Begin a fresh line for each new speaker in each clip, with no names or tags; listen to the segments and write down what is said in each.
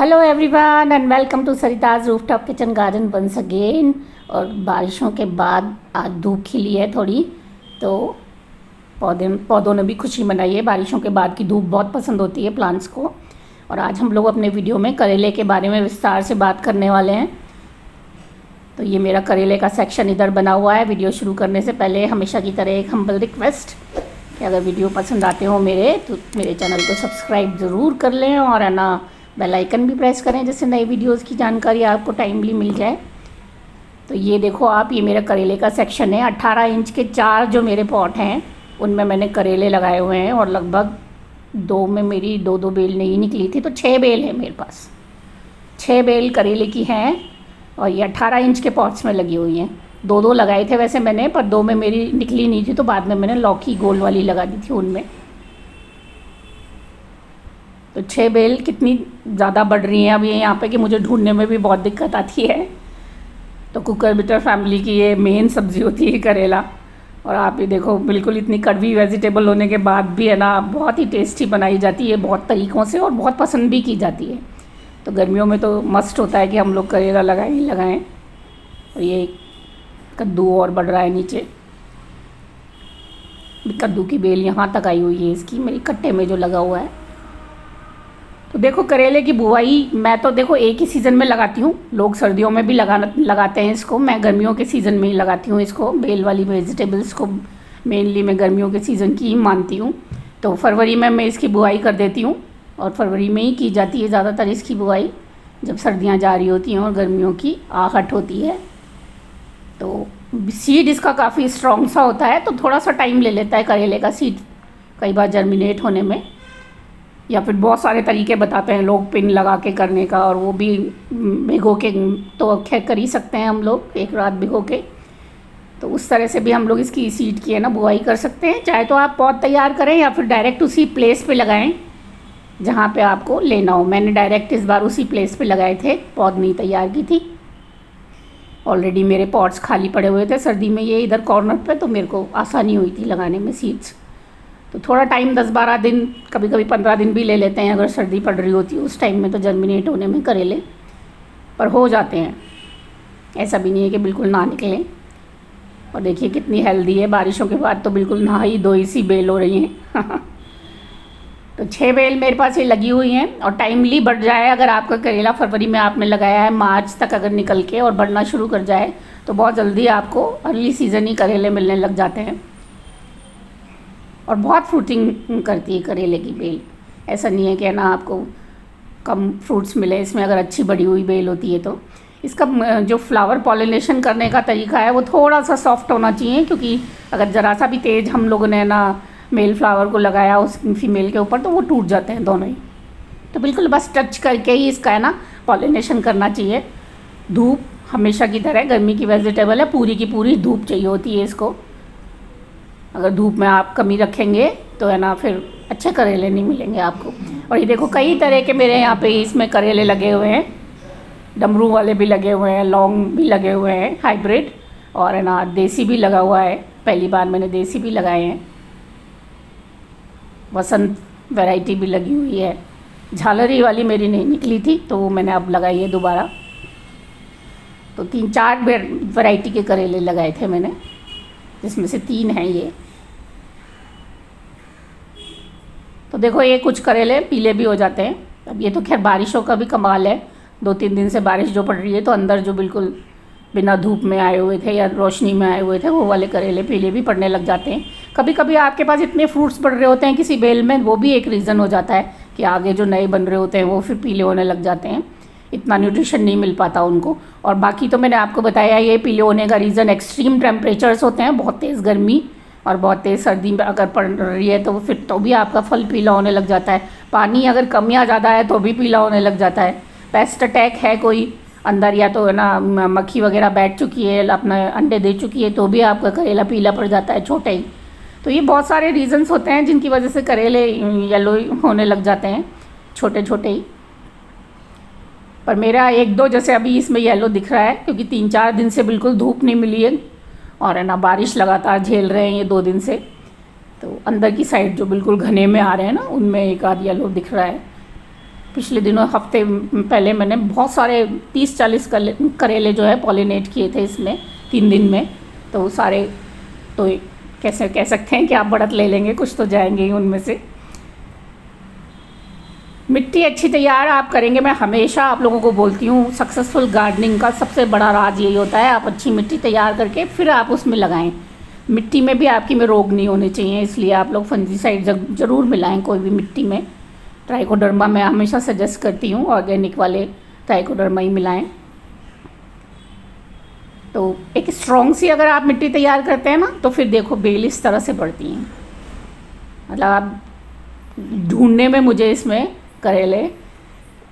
Hello everyone and welcome to Sarita's rooftop kitchen garden once again. और बारिशों के बाद आज धूप खिली है थोड़ी, तो पौधों ने भी खुशी मनाई है। बारिशों के बाद की धूप बहुत पसंद होती है प्लांट्स को। और आज हम लोग अपने वीडियो में करेले के बारे में विस्तार से बात करने वाले हैं। तो ये मेरा करेले का सेक्शन इधर बना हुआ है। वीडियो शुरू करने से पहले हमेशा की तरह एक हम्बल रिक्वेस्ट कि अगर वीडियो पसंद आते हो तो मेरे चैनल को सब्सक्राइब ज़रूर कर लें और है ना बेल आइकन भी प्रेस करें, जिससे नई वीडियोस की जानकारी आपको टाइमली मिल जाए। तो ये देखो आप, ये मेरा करेले का सेक्शन है। 18 इंच के 4 जो मेरे पॉट हैं उनमें मैंने करेले लगाए हुए हैं और लगभग 2 में मेरी 2 बेल नहीं निकली थी, तो 6 बेल है मेरे पास। 6 बेल करेले की हैं और ये 18 इंच के पॉट्स में लगी हुई हैं। 2 लगाए थे वैसे मैंने, पर 2 में मेरी निकली नहीं थी, तो बाद में मैंने लौकी गोल वाली लगा दी थी उनमें। तो 6 बेल कितनी ज़्यादा बढ़ रही हैं अब ये यहाँ पे कि मुझे ढूंढने में भी बहुत दिक्कत आती है। तो कुकुरबिटर फैमिली की ये मेन सब्ज़ी होती है करेला। और आप ये देखो, बिल्कुल इतनी कड़वी वेजिटेबल होने के बाद भी है ना बहुत ही टेस्टी बनाई जाती है, बहुत तरीक़ों से, और बहुत पसंद भी की जाती है। तो गर्मियों में तो मस्ट होता है कि हम लोग करेला लगाएं ही लगाएं। और ये कद्दू और बढ़ रहा है नीचे। कद्दू की बेल यहाँ तक आई हुई है इसकी, मेरी कट्टे में जो लगा हुआ है। तो देखो करेले की बुआई मैं तो देखो एक ही सीज़न में लगाती हूँ। लोग सर्दियों में भी लगाते हैं इसको, मैं गर्मियों के सीज़न में ही लगाती हूँ इसको। बेल वाली वेजिटेबल्स को मेनली मैं गर्मियों के सीज़न की ही मानती हूँ। तो फरवरी में मैं इसकी बुआई कर देती हूँ और फरवरी में ही की जाती है ज़्यादातर इसकी बुआई, जब सर्दियाँ जा रही होती हैं और गर्मियों की आहट होती है। तो सीड इसका काफ़ी स्ट्रॉन्ग सा होता है, तो थोड़ा सा टाइम ले लेता है करेले का सीड कई बार जर्मिनेट होने में। या फिर बहुत सारे तरीके बताते हैं लोग पिन लगा के करने का, और वो भी भिगो के तो खैर कर ही सकते हैं हम लोग, एक रात भिगो के। तो उस तरह से भी हम लोग इसकी सीड की है ना बुआई कर सकते हैं। चाहे तो आप पौध तैयार करें या फिर डायरेक्ट उसी प्लेस पे लगाएं जहाँ पे आपको लेना हो। मैंने डायरेक्ट इस बार उसी प्लेस पे लगाए थे, पौध नहीं तैयार की थी। ऑलरेडी मेरे पॉट्स खाली पड़े हुए थे सर्दी में ये इधर कॉर्नर पे, तो मेरे को आसानी हुई थी लगाने में सीड्स। तो थोड़ा टाइम 10-12 दिन, कभी कभी 15 दिन भी ले लेते हैं अगर सर्दी पड़ रही होती है उस टाइम में, तो जर्मिनेट होने में करेले पर हो जाते हैं। ऐसा भी नहीं है कि बिल्कुल ना निकलें। और देखिए कितनी हेल्दी है, बारिशों के बाद तो बिल्कुल नहाई धोई सी बेल हो रही हैं। तो 6 बेल मेरे पास ये लगी हुई हैं। और टाइमली बढ़ जाए अगर आपका करेला फरवरी में आपने लगाया है, मार्च तक अगर निकल के और बढ़ना शुरू कर जाए तो बहुत जल्दी आपको अर्ली सीज़न ही करेले मिलने लग जाते हैं। और बहुत फ्रूटिंग करती है करेले की बेल। ऐसा नहीं है कि ना आपको कम फ्रूट्स मिले इसमें अगर अच्छी बड़ी हुई बेल होती है। तो इसका जो फ्लावर पॉलिनेशन करने का तरीका है वो थोड़ा सा सॉफ्ट होना चाहिए, क्योंकि अगर ज़रा सा भी तेज़ हम लोगों ने ना मेल फ्लावर को लगाया उस फीमेल के ऊपर तो वो टूट जाते हैं दोनों ही। तो बिल्कुल बस टच करके ही इसका है ना पॉलिनेशन करना चाहिए। धूप हमेशा की तरह, गर्मी की वेजिटेबल है, पूरी की पूरी धूप चाहिए होती है इसको। अगर धूप में आप कमी रखेंगे तो है ना फिर अच्छे करेले नहीं मिलेंगे आपको। और ये देखो कई तरह के मेरे यहाँ पे इसमें करेले लगे हुए हैं। डमरू वाले भी लगे हुए हैं, लॉन्ग भी लगे हुए हैं हाइब्रिड, और है ना देसी भी लगा हुआ है। पहली बार मैंने देसी भी लगाए हैं। वसंत वैरायटी भी लगी हुई है। झालरी वाली मेरी नहीं निकली थी तो वो मैंने अब लगाई है दोबारा। तो 3-4 वैरायटी के करेले लगाए थे मैंने, जिसमें से 3 हैं ये। तो देखो ये कुछ करेले पीले भी हो जाते हैं। अब ये तो खैर बारिशों का भी कमाल है, 2-3 दिन से बारिश जो पड़ रही है, तो अंदर जो बिल्कुल बिना धूप में आए हुए थे या रोशनी में आए हुए थे वो वाले करेले पीले भी पड़ने लग जाते हैं। कभी कभी आपके पास इतने फ्रूट्स पड़ रहे होते हैं किसी बेल में, वो भी एक रीज़न हो जाता है कि आगे जो नए बन रहे होते हैं वो फिर पीले होने लग जाते हैं, इतना न्यूट्रिशन नहीं मिल पाता उनको। और बाकी तो मैंने आपको बताया ये पीले होने का रीज़न एक्सट्रीम टेम्परेचर्स होते हैं, बहुत तेज़ गर्मी और बहुत तेज़ सर्दी में अगर पड़ रही है तो फिर तो भी आपका फल पीला होने लग जाता है। पानी अगर कम या ज़्यादा है तो भी पीला होने लग जाता है। पेस्ट अटैक है कोई अंदर, या तो है ना मक्खी वगैरह बैठ चुकी है, अपना अंडे दे चुकी है, तो भी आपका करेला पीला पड़ जाता है छोटे ही। तो ये बहुत सारे रीज़न्स होते हैं जिनकी वजह से करेले येलो होने लग जाते हैं छोटे छोटे ही। पर मेरा 1-2 जैसे अभी इसमें येलो दिख रहा है, क्योंकि 3-4 दिन से बिल्कुल धूप नहीं मिली है और है ना बारिश लगातार झेल रहे हैं ये 2 दिन से। तो अंदर की साइड जो बिल्कुल घने में आ रहे हैं ना, उनमें एक आध येलो दिख रहा है। पिछले दिनों हफ्ते पहले मैंने बहुत सारे 30-40 करेले जो है पॉलिनेट किए थे इसमें 3 दिन में। तो वो सारे, तो कैसे कह सकते हैं कि आप बढ़त ले लेंगे, कुछ तो जाएंगे ही उनमें से। मिट्टी अच्छी तैयार आप करेंगे, मैं हमेशा आप लोगों को बोलती हूँ सक्सेसफुल गार्डनिंग का सबसे बड़ा राज यही होता है, आप अच्छी मिट्टी तैयार करके फिर आप उसमें लगाएं। मिट्टी में भी आपकी में रोग नहीं होने चाहिए, इसलिए आप लोग फंजीसाइड ज़रूर मिलाएं कोई भी मिट्टी में। ट्राइकोडर्मा मैं हमेशा सजेस्ट करती हूँ, ऑर्गेनिक वाले ट्राइकोडर्मा ही मिलाएं। तो एक स्ट्रॉन्ग सी अगर आप मिट्टी तैयार करते हैं ना, तो फिर देखो बेल इस तरह से बढ़ती हैं। मतलब आप ढूंढने में मुझे इसमें करेले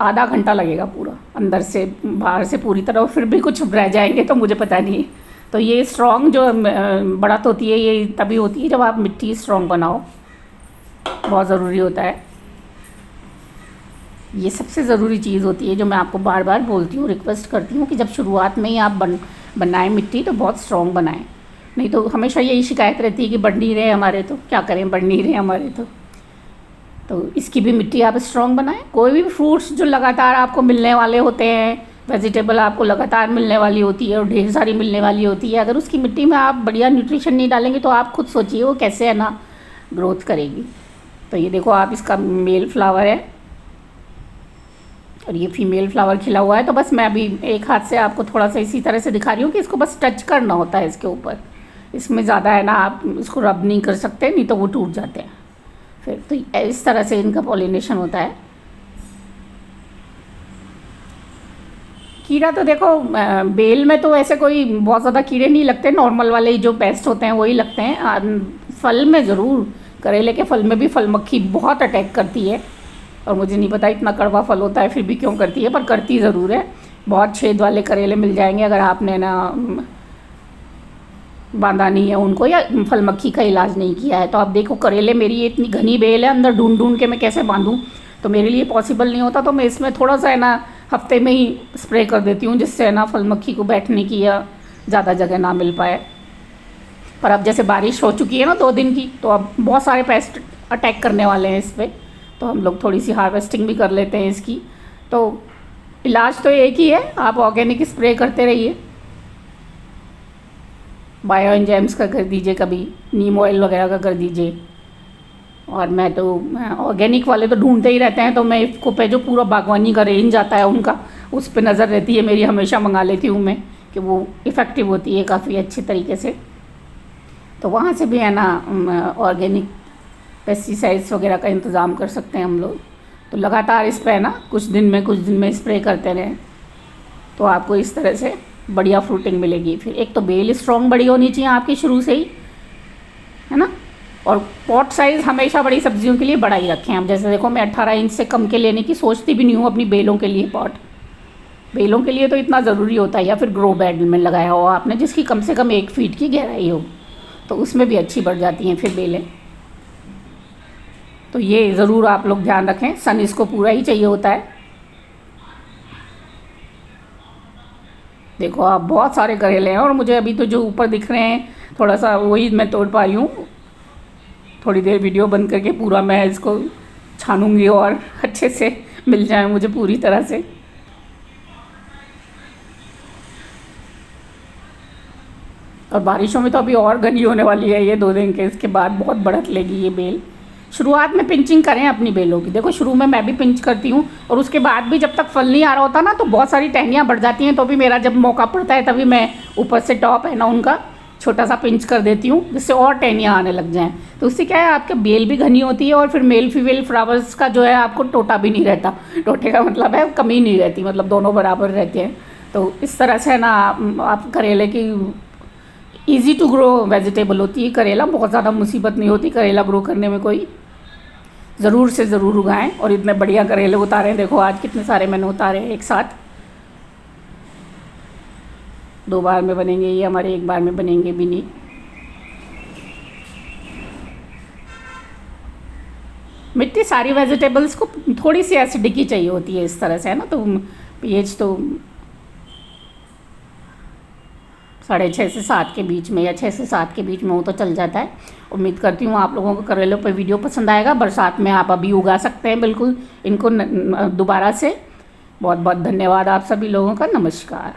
आधा घंटा लगेगा पूरा, अंदर से बाहर से पूरी तरह, फिर भी कुछ रह जाएंगे तो मुझे पता नहीं। तो ये स्ट्रॉन्ग जो बढ़त होती है ये तभी होती है जब आप मिट्टी स्ट्रॉन्ग बनाओ, बहुत ज़रूरी होता है। ये सबसे ज़रूरी चीज़ होती है जो मैं आपको बार बार बोलती हूँ, रिक्वेस्ट करती हूँ कि जब शुरुआत में ही आप बनाएं मिट्टी तो बहुत स्ट्रॉन्ग बनाएं। नहीं तो हमेशा यही शिकायत रहती है कि बढ़ नहीं रहे हमारे, तो क्या करें, बढ़ नहीं रहे हमारे। तो इसकी भी मिट्टी आप स्ट्रॉन्ग बनाएं। कोई भी फ्रूट्स जो लगातार आपको मिलने वाले होते हैं, वेजिटेबल आपको लगातार मिलने वाली होती है और ढेर सारी मिलने वाली होती है, अगर उसकी मिट्टी में आप बढ़िया न्यूट्रिशन नहीं डालेंगे तो आप खुद सोचिए वो कैसे है ना ग्रोथ करेगी। तो ये देखो आप, इसका मेल फ्लावर है और ये फीमेल फ्लावर खिला हुआ है। तो बस मैं अभी एक हाथ से आपको थोड़ा सा इसी तरह से दिखा रही हूँ कि इसको बस टच करना होता है इसके ऊपर, इसमें ज़्यादा है ना आप इसको रब नहीं कर सकते, नहीं तो वो टूट जाते हैं फिर। तो इस तरह से इनका पॉलिनेशन होता है। कीड़ा तो देखो बेल में तो ऐसे कोई बहुत ज़्यादा कीड़े नहीं लगते, नॉर्मल वाले जो पेस्ट होते हैं वही लगते हैं। फल में ज़रूर, करेले के फल में भी फल मक्खी बहुत अटैक करती है, और मुझे नहीं पता इतना कड़वा फल होता है फिर भी क्यों करती है, पर करती ज़रूर है। बहुत छेद वाले करेले मिल जाएंगे अगर आपने ना बांधा नहीं है उनको या फल मक्खी का इलाज नहीं किया है। तो आप देखो करेले, मेरी इतनी घनी बेल है, अंदर ढूंढ ढूंढ के मैं कैसे बांधूँ, तो मेरे लिए पॉसिबल नहीं होता। तो मैं इसमें थोड़ा सा है ना हफ्ते में ही स्प्रे कर देती हूँ, जिससे है ना फल मक्खी को बैठने की या ज़्यादा जगह ना मिल पाए। पर अब जैसे बारिश हो चुकी है ना 2 दिन की, तो अब बहुत सारे पेस्ट अटैक करने वाले हैं इस पर, तो हम लोग थोड़ी सी हार्वेस्टिंग भी कर लेते हैं इसकी। तो इलाज तो एक ही है, आप ऑर्गेनिक स्प्रे करते रहिए, बायो एंजाइम्स का कर दीजिए, कभी नीम ऑयल वगैरह का कर दीजिए। और मैं तो ऑर्गेनिक वाले तो ढूंढते ही रहते हैं, तो मैं इसको पे जो पूरा बागवानी का रेंज आता है उनका, उस पर नज़र रहती है मेरी, हमेशा मंगा लेती हूँ मैं कि वो इफ़ेक्टिव होती है काफ़ी अच्छे तरीके से। तो वहाँ से भी है ना ऑर्गेनिक पेस्टिसाइड्स वगैरह का इंतज़ाम कर सकते हैं हम लोग। तो लगातार इस पर है ना कुछ दिन में स्प्रे करते रहें, तो आपको इस तरह से बढ़िया फ्रूटिंग मिलेगी। फिर एक तो बेल स्ट्रॉन्ग बड़ी होनी चाहिए आपकी शुरू से ही, है ना। और पॉट साइज़ हमेशा बड़ी सब्जियों के लिए बड़ा ही रखें। अब जैसे देखो मैं 18 इंच से कम के लेने की सोचती भी नहीं हूँ अपनी बेलों के लिए। पॉट बेलों के लिए तो इतना ज़रूरी होता है, या फिर ग्रो बैग में लगाया हो आपने जिसकी कम से कम 1 फीट की गहराई हो, तो उसमें भी अच्छी बढ़ जाती हैं फिर बेलें। तो ये ज़रूर आप लोग ध्यान रखें, सन इसको पूरा ही चाहिए होता है। देखो आप बहुत सारे करेले हैं, और मुझे अभी तो जो ऊपर दिख रहे हैं थोड़ा सा वही मैं तोड़ पा रही हूँ। थोड़ी देर वीडियो बंद करके पूरा मैं इसको छानूंगी और अच्छे से मिल जाए मुझे पूरी तरह से। और बारिशों में तो अभी और घनी होने वाली है ये 2 दिन के, इसके बाद बहुत बढ़त लेगी ये बेल। शुरुआत में पिंचिंग करें अपनी बेलों की। देखो शुरू में मैं भी पिंच करती हूँ, और उसके बाद भी जब तक फल नहीं आ रहा होता ना तो बहुत सारी टहनियाँ बढ़ जाती हैं, तो भी मेरा जब मौका पड़ता है तभी मैं ऊपर से टॉप है ना उनका छोटा सा पिंच कर देती हूँ, जिससे और टहनियाँ आने लग जाएँ। तो उससे क्या है, आपके बेल भी घनी होती है, और फिर मेल फीमेल फ्लावर्स का जो है आपको टोटा भी नहीं रहता। टोटे का मतलब है कमी नहीं रहती, मतलब दोनों बराबर रहते हैं। तो इस तरह से है ना आप करेले की ईजी टू ग्रो वेजिटेबल होती है करेला, बहुत ज़्यादा मुसीबत नहीं होती करेला ग्रो करने में कोई। ज़रूर से ज़रूर उगाएं। और इतने बढ़िया करेले उतारे, देखो आज कितने सारे मैंने उतारे हैं एक साथ। 2 बार में बनेंगे ये हमारे, 1 बार में बनेंगे भी नहीं। मिट्टी सारी वेजिटेबल्स को थोड़ी सी एसिडिटी चाहिए होती है इस तरह से, है ना। तो पीएच तो 6:30 से 7 के बीच में, या 6 से 7 के बीच में वो तो चल जाता है। उम्मीद करती हूँ आप लोगों को करेलों पर वीडियो पसंद आएगा। बरसात में आप अभी उगा सकते हैं बिल्कुल इनको दोबारा से। बहुत बहुत धन्यवाद आप सभी लोगों का। नमस्कार।